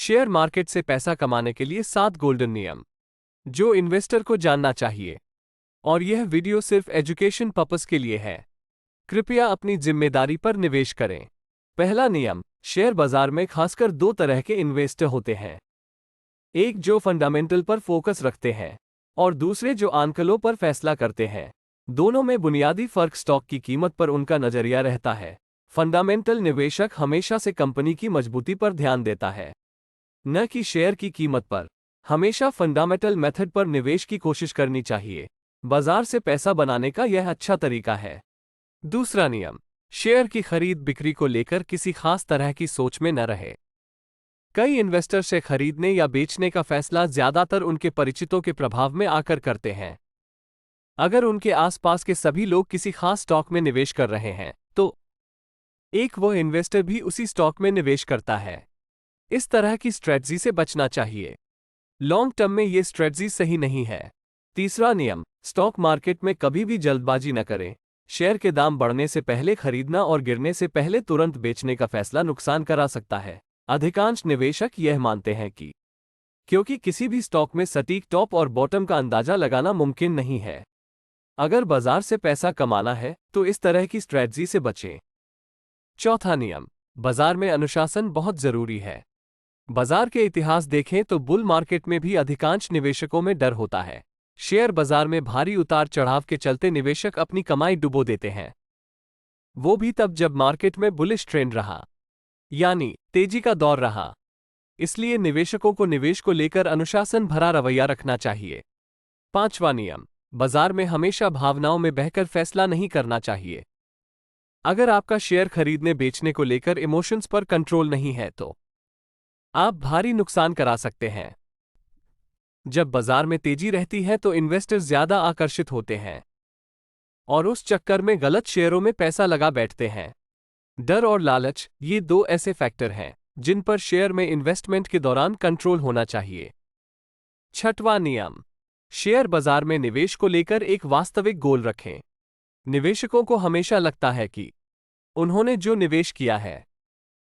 Share market से पैसा कमाने के लिए 7 गोल्डन नियम जो इन्वेस्टर को जानना चाहिए। और यह वीडियो सिर्फ एजुकेशन पर्पस के लिए है। कृपया अपनी जिम्मेदारी पर निवेश करें। पहला नियम, शेयर बाजार में खासकर दो तरह के इन्वेस्टर होते हैं। एक जो फंडामेंटल पर फोकस रखते हैं और दूसरे जो आंकड़ों पर फैसला करते हैं। दोनों में बुनियादी फर्क स्टॉक की कीमत पर उनका नजरिया रहता है। फंडामेंटल निवेशक हमेशा से कंपनी की मजबूती पर ध्यान देता है, न कि शेयर की कीमत पर। हमेशा फंडामेंटल मेथड पर निवेश की कोशिश करनी चाहिए। बाजार से पैसा बनाने का यह अच्छा तरीका है। दूसरा नियम, शेयर की खरीद बिक्री को लेकर किसी खास तरह की सोच में न रहे। कई इन्वेस्टर से खरीदने या बेचने का फैसला ज्यादातर उनके परिचितों के प्रभाव में आकर करते हैं। अगर उनके आसपास के सभी लोग किसी खास स्टॉक में निवेश कर रहे हैं तो एक वो इन्वेस्टर भी उसी स्टॉक में निवेश करता है। इस तरह की स्ट्रेटजी से बचना चाहिए। लॉन्ग टर्म में ये स्ट्रेटजी सही नहीं है। तीसरा नियम, स्टॉक मार्केट में कभी भी जल्दबाजी न करें। शेयर के दाम बढ़ने से पहले खरीदना और गिरने से पहले तुरंत बेचने का फैसला नुकसान करा सकता है। अधिकांश निवेशक यह मानते हैं कि क्योंकि किसी भी स्टॉक में सटीक टॉप और बॉटम का अंदाजा लगाना मुमकिन नहीं है। अगर बाजार से पैसा कमाना है तो इस तरह की स्ट्रेटजी से बचें। चौथा नियम, बाजार में अनुशासन बहुत जरूरी है। बाजार के इतिहास देखें तो बुल मार्केट में भी अधिकांश निवेशकों में डर होता है। शेयर बाजार में भारी उतार चढ़ाव के चलते निवेशक अपनी कमाई डुबो देते हैं, वो भी तब जब मार्केट में बुलिश ट्रेंड रहा, यानी तेजी का दौर रहा। इसलिए निवेशकों को निवेश को लेकर अनुशासन भरा रवैया रखना चाहिए। पांचवा नियम, बाजार में हमेशा भावनाओं में बहकर फैसला नहीं करना चाहिए। अगर आपका शेयर खरीदने बेचने को लेकर इमोशंस पर कंट्रोल नहीं है तो आप भारी नुकसान करा सकते हैं। जब बाजार में तेजी रहती है तो इन्वेस्टर्स ज्यादा आकर्षित होते हैं और उस चक्कर में गलत शेयरों में पैसा लगा बैठते हैं। डर और लालच, ये दो ऐसे फैक्टर हैं जिन पर शेयर में इन्वेस्टमेंट के दौरान कंट्रोल होना चाहिए। छठवां नियम, शेयर बाजार में निवेश को लेकर एक वास्तविक गोल रखें। निवेशकों को हमेशा लगता है कि उन्होंने जो निवेश किया है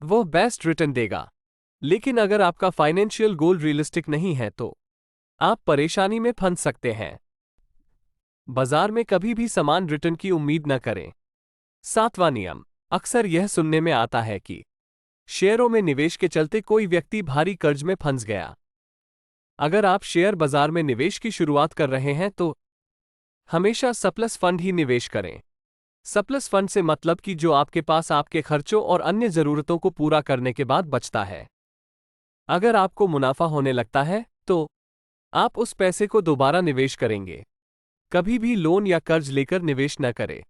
वो बेस्ट रिटर्न देगा, लेकिन अगर आपका फाइनेंशियल गोल रियलिस्टिक नहीं है तो आप परेशानी में फंस सकते हैं। बाजार में कभी भी समान रिटर्न की उम्मीद न करें। सातवां नियम, अक्सर यह सुनने में आता है कि शेयरों में निवेश के चलते कोई व्यक्ति भारी कर्ज में फंस गया। अगर आप शेयर बाजार में निवेश की शुरुआत कर रहे हैं तो हमेशा सरप्लस फंड ही निवेश करें। सरप्लस फंड से मतलब कि जो आपके पास आपके खर्चों और अन्य जरूरतों को पूरा करने के बाद बचता है। अगर आपको मुनाफा होने लगता है तो आप उस पैसे को दोबारा निवेश करेंगे। कभी भी लोन या कर्ज लेकर निवेश न करें।